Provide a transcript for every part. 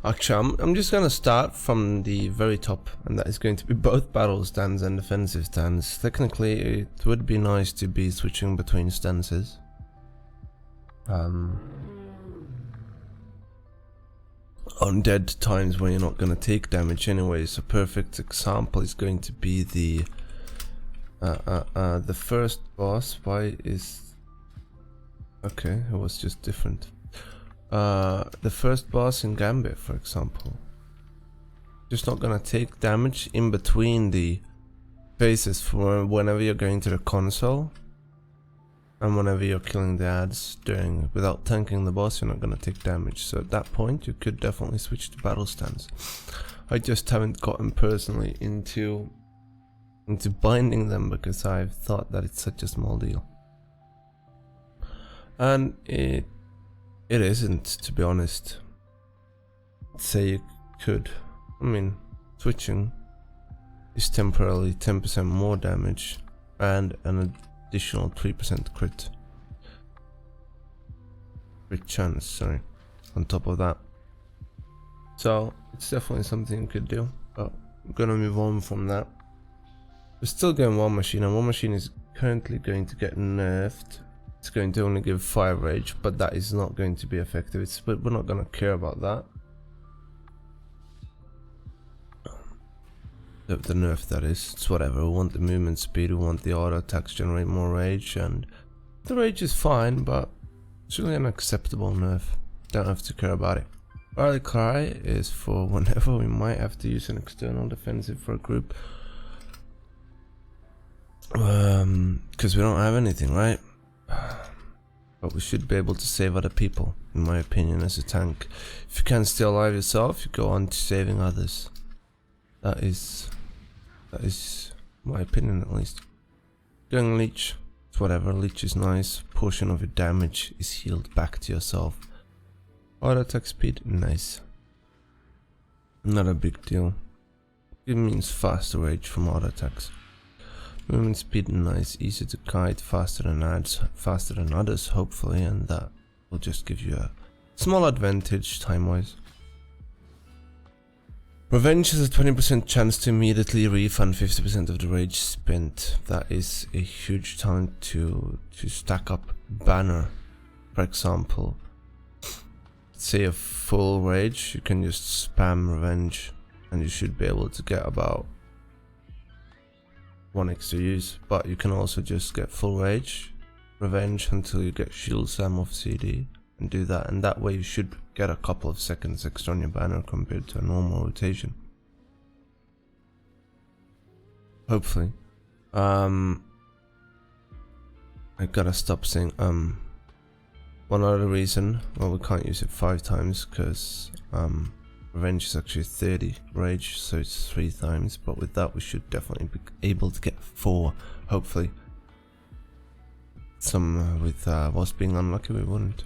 Actually, I'm just gonna start from the very top, and that is going to be both battle stance and defensive stance. Technically, it would be nice to be switching between stances. On dead times when you're not gonna take damage anyways. A perfect example is going to be the first boss. Why is... okay, it was just different. The first boss in Gambit, for example, just not gonna take damage in between the phases for whenever you're going to the console and whenever you're killing the ads. Without tanking the boss, you're not gonna take damage. So at that point, you could definitely switch to battle stance. I just haven't gotten personally into binding them because I've thought that it's such a small deal, and it isn't, to be honest. Say you could. I mean, switching is temporarily 10% more damage and an additional 3% crit chance, sorry, on top of that. So it's definitely something you could do, but I'm gonna move on from that. We're still going War Machine, and War Machine is currently going to get nerfed. It's going to only give 5 rage, but that is not going to be effective. But we're not going to care about that. The nerf, that is. It's whatever. We want the movement speed, we want the auto attacks generate more rage, and the rage is fine, but it's really an acceptable nerf. Don't have to care about it. Barley Cry is for whenever we might have to use an external defensive for a group. Because we don't have anything, right? But we should be able to save other people, in my opinion, as a tank. If you can't stay alive yourself, you go on to saving others. That is my opinion, at least. Going Leech, it's whatever. Leech is nice. Portion of your damage is healed back to yourself. Auto attack speed, nice. Not a big deal. It means faster rage from auto attacks. Movement speed, nice, easy to kite, faster than others, hopefully, and that will just give you a small advantage time-wise. Revenge has a 20% chance to immediately refund 50% of the rage spent. That is a huge talent to stack up banner. For example, say a full rage, you can just spam revenge, and you should be able to get about 1 extra use, but you can also just get full rage, revenge until you get shield Sam off CD, and do that, and that way you should get a couple of seconds extra on your banner compared to a normal rotation. Hopefully. I gotta stop saying one other reason, well, we can't use it 5 times because revenge is actually 30 rage, so it's 3 times, but with that we should definitely be able to get 4, hopefully. With us being unlucky, we wouldn't.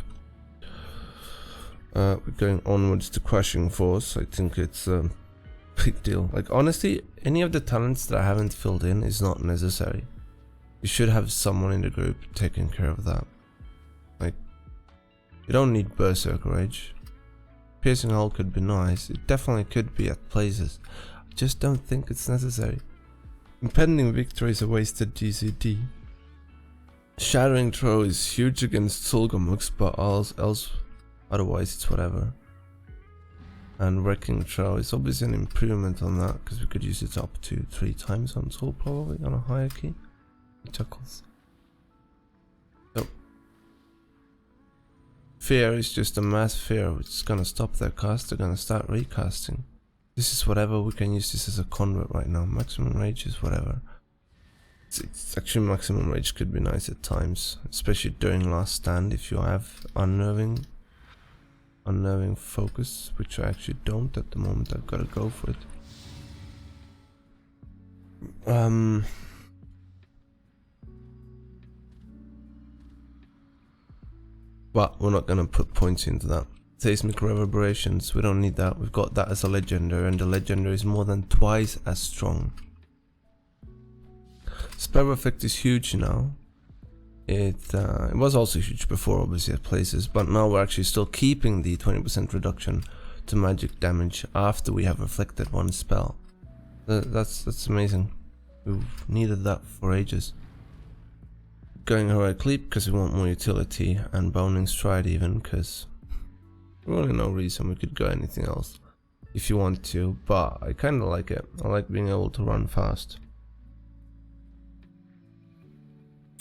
We're going onwards to Crushing Force. I think it's a big deal. Like, honestly, any of the talents that I haven't filled in is not necessary. You should have someone in the group taking care of that. Like, you don't need Berserker Rage. Piercing Hole could be nice, it definitely could be at places. I just don't think it's necessary. Impending Victory is a wasted GCT. Shattering Throw is huge against Sulgamux, but otherwise it's whatever. And Wrecking Throw is obviously an improvement on that, because we could use it up to 3 times on Soul, probably, on a higher key. Chuckles. So, Fear is just a mass fear which is gonna stop their cast. They're gonna start recasting. This is whatever, we can use this as a convert right now. Maximum rage is whatever. It's actually maximum rage could be nice at times, especially during last stand if you have unnerving focus, which I actually don't at the moment. I've gotta go for it. But we're not gonna put points into that. Seismic Reverberations, we don't need that. We've got that as a legendary, and the legendary is more than twice as strong. Spell effect is huge now. It was also huge before, obviously, at places, but now we're actually still keeping the 20% reduction to magic damage after we have reflected one spell. That's amazing. We've needed that for ages. Going heroic leap because we want more utility, and boning stride even because really no reason we could go anything else if you want to, but I kind of like it. I like being able to run fast.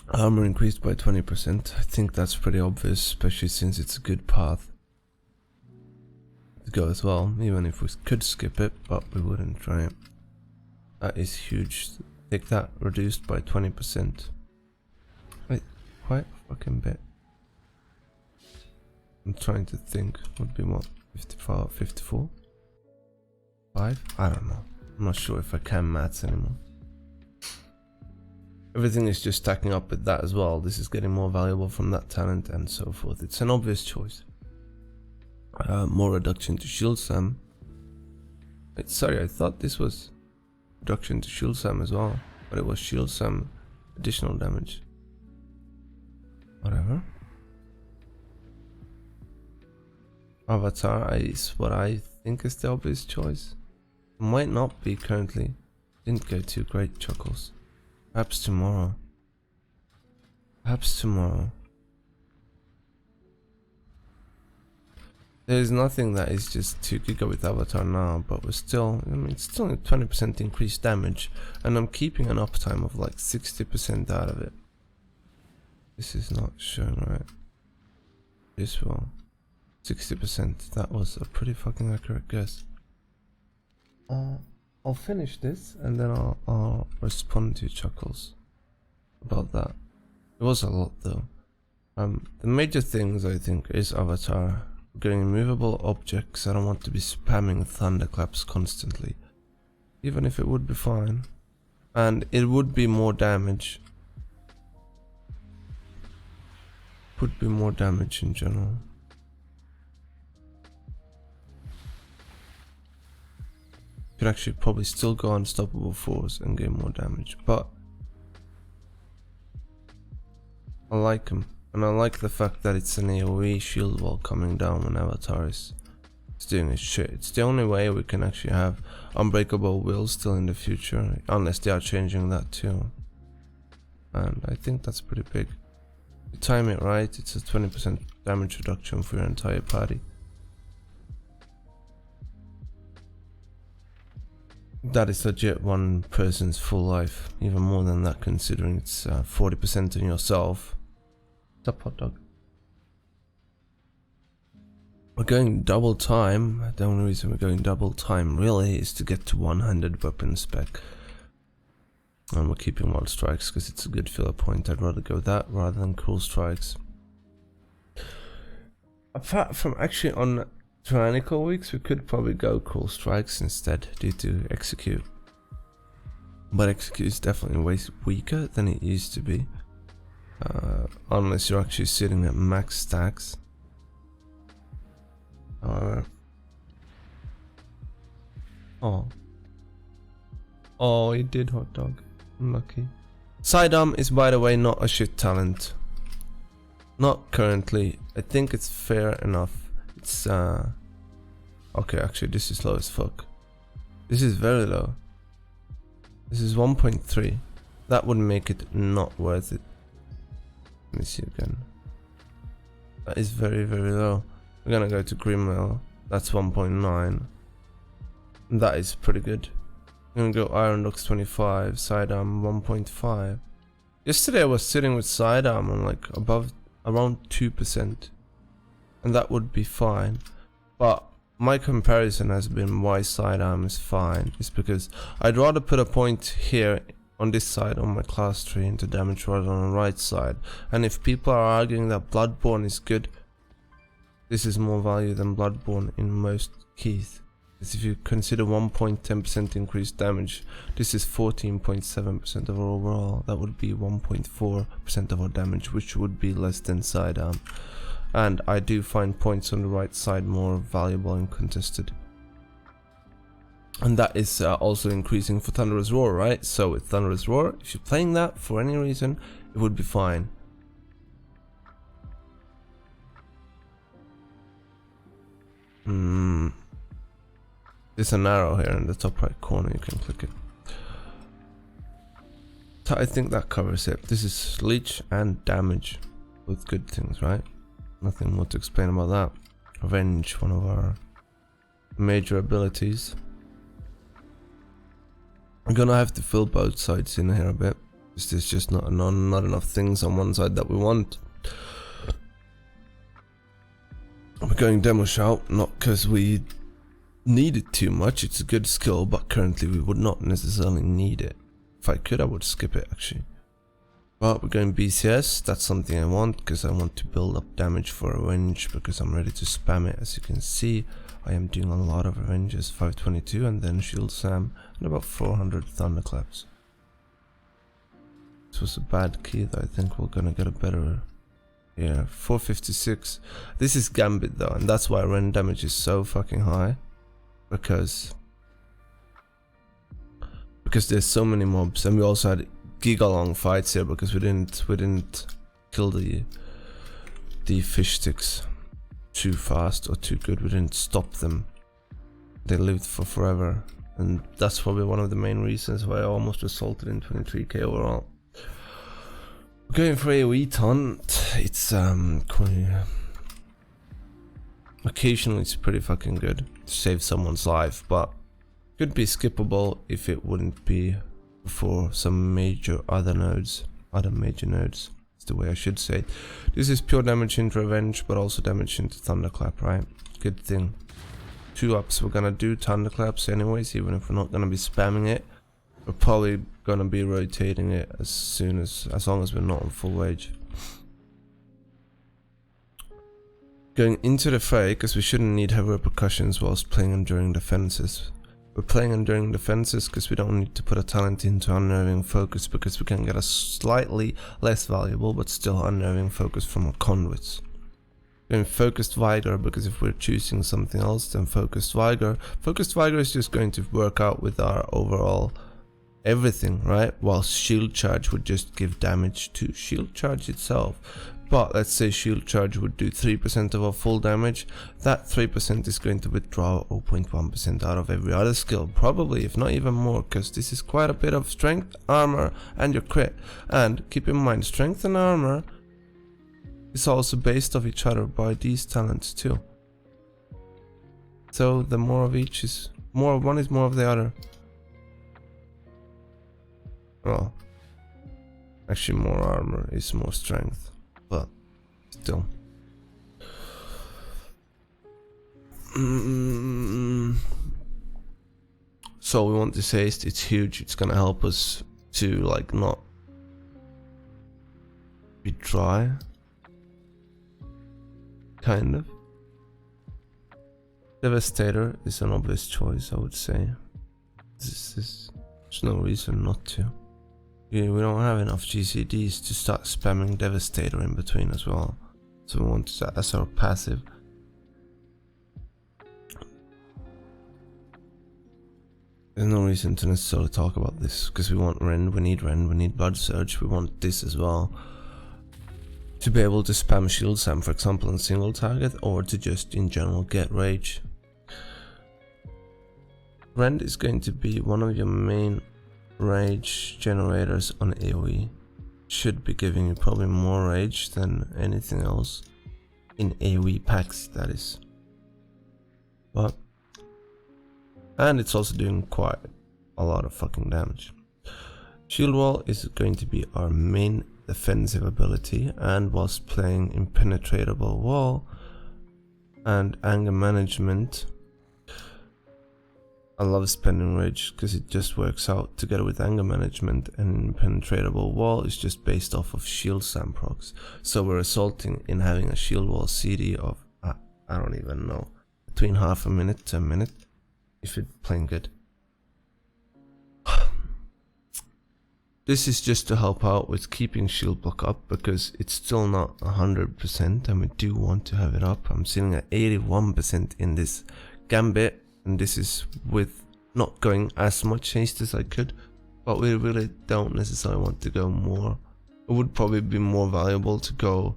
Armor increased by 20%. I think that's pretty obvious, especially since it's a good path to go as well, even if we could skip it, but we wouldn't try it. That is huge. Take that, reduced by 20%. Wait, quite a fucking bit. I'm trying to think, would be what, 55, 54? 5? I don't know. I'm not sure if I can maths anymore. Everything is just stacking up with that as well. This is getting more valuable from that talent and so forth. It's an obvious choice. More reduction to shield slam. Wait, sorry, I thought this was reduction to shield slam as well, but it was shield slam additional damage. Whatever. Avatar is what I think is the obvious choice. Might not be currently. Didn't go too great, Chuckles. Perhaps tomorrow. Perhaps tomorrow. There's nothing that is just too good with Avatar now, but we're still, I mean, it's still a 20% increased damage, and I'm keeping an uptime of like 60% out of it. This is not shown right. This will. 60%. That was a pretty fucking accurate guess. I'll finish this and then I'll respond to Chuckles about that. It was a lot though. The major things I think is Avatar. Getting immovable objects. I don't want to be spamming thunderclaps constantly. Even if it would be fine. And it would be more damage. Would be more damage in general. Could actually probably still go unstoppable force and get more damage, but I like him, and I like the fact that it's an AoE shield wall coming down when Avatar is doing his shit. It's the only way we can actually have unbreakable will still in the future, unless they are changing that too, and I think that's pretty big. If you time it right, it's a 20% damage reduction for your entire party. That is legit one person's full life, even more than that considering it's 40% on yourself. What's up, hot dog? We're going double time. The only reason we're going double time really is to get to 100 weapon spec. And we're keeping wild strikes because it's a good filler point. I'd rather go that rather than cool strikes. Apart from actually on tyrannical weeks, we could probably go cool strikes instead due to execute, but execute is definitely way weaker than it used to be, unless you're actually sitting at max stacks. Oh, he did, hot dog. Unlucky. Sidearm is, by the way, not a shit talent. Not currently. I think it's fair enough. It's okay, actually this is low as fuck. This is very low. This is 1.3. That would make it not worth it. Let me see again. That is very, very low. We're gonna go to Grimmail. That's 1.9. That is pretty good. I'm gonna go Iron Lux 25, Sidearm 1.5. Yesterday I was sitting with Sidearm on like above around 2%. And that would be fine, but my comparison has been why sidearm is fine is because I'd rather put a point here on this side on my class tree into damage rather on the right side. And if people are arguing that Bloodborne is good, this is more value than Bloodborne in most keys. Because if you consider 1.10% increased damage, this is 14.7% of our overall. That would be 1.4% of our damage, which would be less than sidearm. And I do find points on the right side more valuable and contested. And that is also increasing for Thunderous Roar, right? So with Thunderous Roar, if you're playing that for any reason, it would be fine. There's an arrow here in the top right corner, you can click it. So I think that covers it. This is leech and damage with good things, right? Nothing more to explain about that. Revenge, one of our major abilities. I'm gonna have to fill both sides in here a bit. There's just not enough things on one side that we want. We're going demo shout, not because we need it too much, it's a good skill, but currently we would not necessarily need it. If I could, I would skip it actually. But we're going BCS, that's something I want, because I want to build up damage for revenge, because I'm ready to spam it. As you can see, I am doing a lot of revenges, 522 and then Shield Sam, and about 400 Thunderclaps. This was a bad key though, I think we're gonna get a better... Yeah, 456. This is Gambit though, and that's why rend damage is so fucking high. Because there's so many mobs, and we also had giga long fights here because we didn't kill the fish sticks too fast or too good. We didn't stop them. They lived for forever, and that's probably one of the main reasons why I almost resulted in 23k overall. Going for AoE taunt, it's occasionally it's pretty fucking good to save someone's life, but could be skippable if it wouldn't be for some major other major nodes. That's the way I should say it. This is pure damage into revenge, but also damage into thunderclap, right? Good thing. 2 ups, we're gonna do thunderclaps anyways, even if we're not gonna be spamming it. We're probably gonna be rotating it as long as we're not on full rage. Going into the fray, because we shouldn't need heavy repercussions whilst playing Enduring Defenses. We're playing Enduring Defenses because we don't need to put a talent into Unnerving Focus, because we can get a slightly less valuable but still Unnerving Focus from our conduits. Going Focused Vigor, because if we're choosing something else than Focused Vigor is just going to work out with our overall everything, right? While Shield Charge would just give damage to Shield Charge itself. But let's say Shield Charge would do 3% of our full damage. That 3% is going to withdraw 0.1% out of every other skill, probably, if not even more, because this is quite a bit of strength, armor, and your crit. And keep in mind, strength and armor is also based off each other by these talents too. So the more of each is more of one is more of the other. Well, actually more armor is more strength, but still. So we want this haste, it's huge, it's gonna help us to like not be dry, kind of. Devastator is an obvious choice, I would say. There's no reason not to. We don't have enough GCDs to start spamming Devastator in between as well, so we want that as our passive. There's no reason to necessarily talk about this, because we want Rend, we need Blood Surge, we want this as well. To be able to spam Shield Sam, for example, on single target, or to just in general get Rage. Rend is going to be one of your main rage generators on AoE. Should be giving you probably more rage than anything else in AoE packs, that is. But and it's also doing quite a lot of fucking damage. Shield Wall is going to be our main defensive ability, and whilst playing Impenetrable Wall and Anger Management, I love spending rage because it just works out together with Anger Management, and Impenetrable Wall is just based off of Shield Sam procs. So we're resulting in having a Shield Wall CD of, I don't even know, between half a minute to a minute if you're playing good. This is just to help out with keeping shield block up, because it's still not 100% and we do want to have it up. I'm sitting at 81% in this Gambit, and this is with not going as much haste as I could, but we really don't necessarily want to go more. It would probably be more valuable to go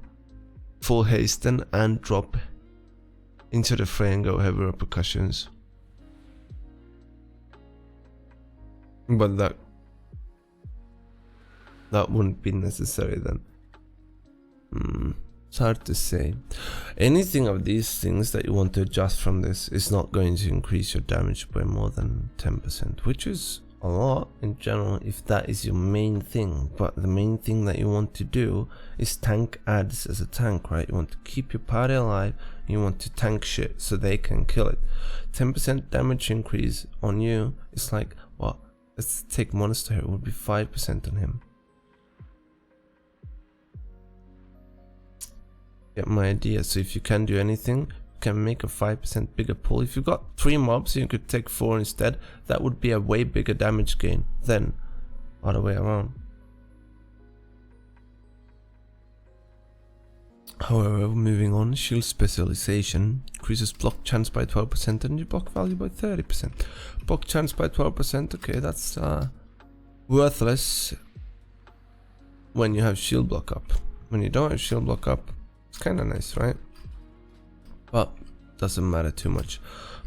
full hasten and drop into the fray and go heavy repercussions. But that wouldn't be necessary then. It's hard to say. Anything of these things that you want to adjust from this is not going to increase your damage by more than 10%, which is a lot in general if that is your main thing. But the main thing that you want to do is tank ads as a tank, right? You want to keep your party alive, you want to tank shit so they can kill it. 10% damage increase on you is like, well, let's take monster here, it would be 5% on him. Get my idea? So if you can do anything, you can make a 5% bigger pool. If you've got 3 mobs, you could take 4 instead. That would be a way bigger damage gain than other way around. However, moving on, shield specialization increases block chance by 12% and your block value by 30%. Block chance by 12%, okay, that's worthless when you have shield block up. When you don't have shield block up, it's kind of nice, right? But doesn't matter too much.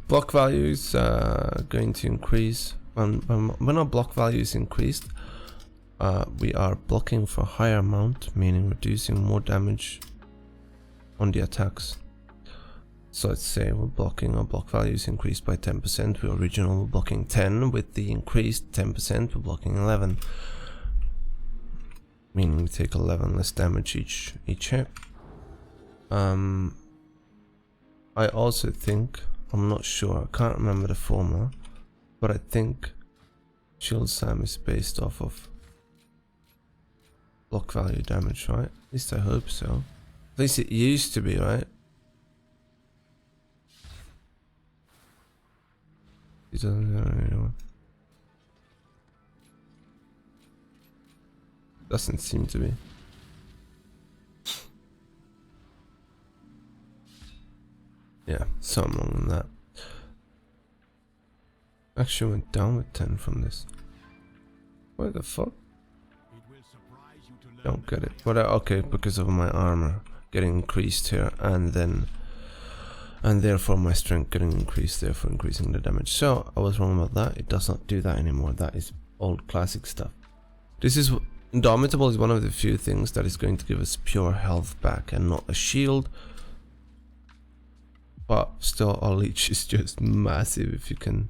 Block value is going to increase. When our block value is increased, we are blocking for a higher amount, meaning reducing more damage on the attacks. So let's say we're blocking, our block value is increased by 10%. We originally were blocking 10, with the increased 10%, we're blocking 11. Meaning we take 11 less damage each hit. I also think, I'm not sure, I can't remember the formula, but I think Shield Sam is based off of block value damage, right? At least I hope so. At least it used to be, right? Doesn't seem to be. Yeah, something wrong with that. Actually went down with 10 from this. What the fuck? Don't get it. But okay, because of my armor getting increased here, and therefore my strength getting increased, therefore increasing the damage. So I was wrong about that. It does not do that anymore. That is old classic stuff. This is Indomitable is one of the few things that is going to give us pure health back and not a shield. But still, our leech is just massive. If you couldn't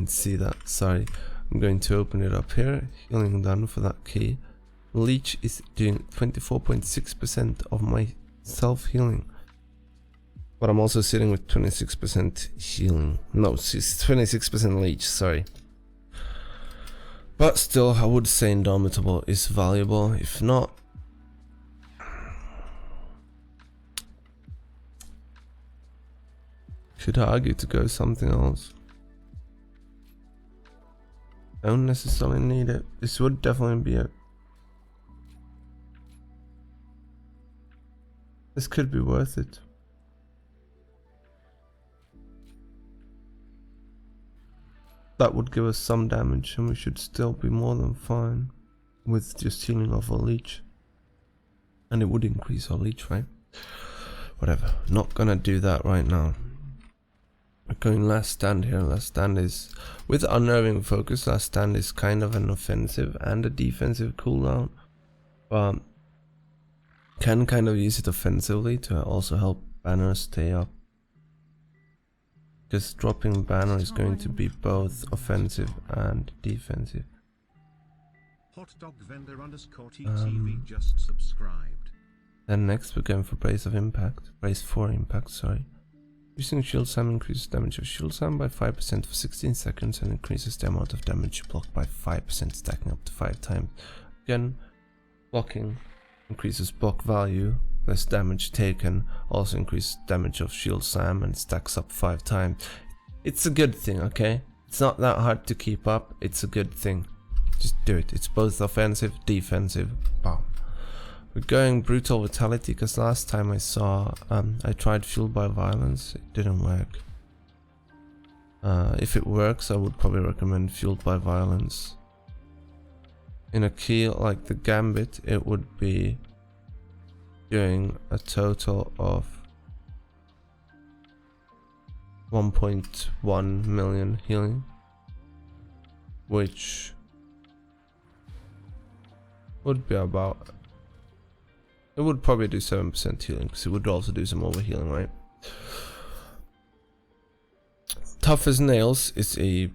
see that, sorry. I'm going to open it up here. Healing done for that key. Leech is doing 24.6% of my self healing. But I'm also sitting with 26% healing. No, it's 26% leech, sorry. But still, I would say Indomitable is valuable. If not, should argue to go something else. Don't necessarily need it. This would definitely be it. This could be worth it. That would give us some damage, and we should still be more than fine with just healing off our leech. And it would increase our leech, right? Whatever. Not gonna do that right now. We're going last stand here. Last stand is with unnerving focus. Last stand is kind of an offensive and a defensive cooldown, but can kind of use it offensively to also help banner stay up. Because dropping banner is going to be both offensive and defensive. HotDogVendor_TTV just subscribed. Then next we're going for Brace of Impact. Brace for Impact, sorry. Using Shield Sam increases damage of Shield Sam by 5% for 16 seconds and increases the amount of damage blocked by 5%, stacking up to 5 times. Again, blocking increases block value, less damage taken, also increases damage of Shield Sam and stacks up 5 times. It's a good thing, okay? It's not that hard to keep up, it's a good thing. Just do it. It's both offensive, defensive, bam. We're going Brutal Vitality because last time I saw, I tried Fueled by Violence, it didn't work. If it works, I would probably recommend Fueled by Violence. In a key like the Gambit, it would be doing a total of 1.1 million healing, which would be about... It would probably do 7% healing, because it would also do some over healing, right? Tough as nails is a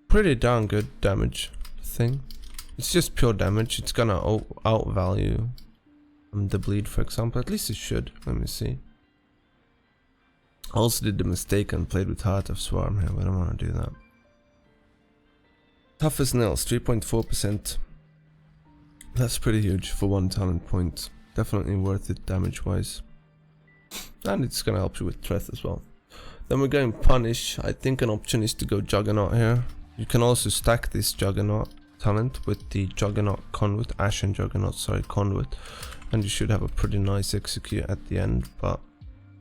pretty darn good damage thing. It's just pure damage. It's gonna outvalue the bleed, for example. At least it should. Let me see. I also did the mistake and played with Heart of Swarm here, but I don't want to do that. Tough as nails, 3.4%. That's pretty huge for 1 talent point. Definitely worth it damage wise. And it's gonna help you with threat as well. Then we're going Punish. I think an option is to go Juggernaut here. You can also stack this Juggernaut talent with the Juggernaut Conduit, Ashen Juggernaut, sorry, Conduit. And you should have a pretty nice execute at the end, but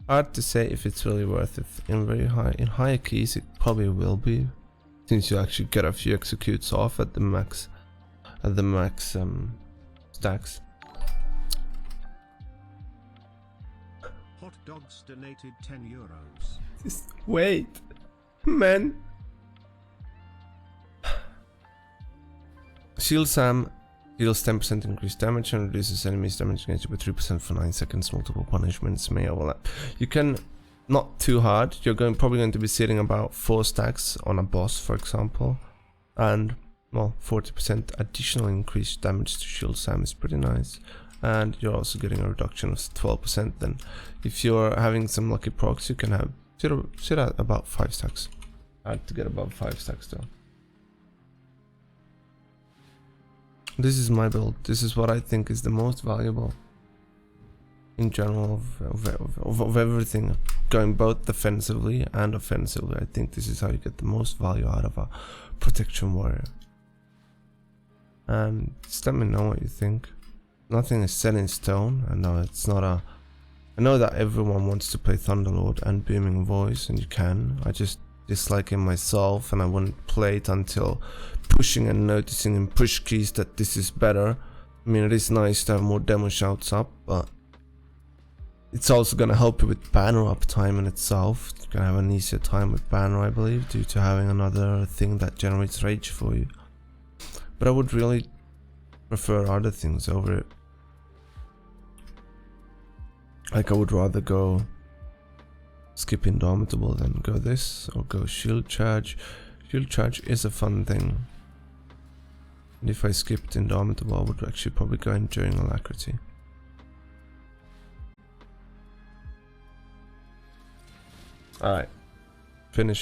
hard to say if it's really worth it. In higher keys it probably will be, since you actually get a few executes off at the max stacks. Hot Dogs donated 10 euros. Just wait, man. Shield Sam deals 10% increased damage and reduces enemies damage against you by 3% for 9 seconds. Multiple punishments may overlap. You can, not too hard, you're probably going to be sitting about 4 stacks on a boss, for example, and well, 40% additional increased damage to Shield Sam is pretty nice. And you're also getting a reduction of 12%. Then if you're having some lucky procs, you can have sit at about 5 stacks. Hard to get above 5 stacks though. This is my build. This is what I think is the most valuable in general of everything, going both defensively and offensively. I think this is how you get the most value out of a protection warrior. And just let me know what you think. Nothing is set in stone. I know it's not a... I know that everyone wants to play Thunderlord and Booming Voice, and you can. I just dislike it myself, and I wouldn't play it until pushing and noticing in push keys that this is better. I mean, it is nice to have more demo shouts up, but it's also gonna help you with banner uptime in itself. You're gonna have an easier time with banner, I believe, due to having another thing that generates rage for you. But I would really prefer other things over it. Like, I would rather go skip Indomitable than go this, or go Shield Charge. Shield Charge is a fun thing. And if I skipped Indomitable, I would actually probably go Enduring Alacrity. Alright, finishing.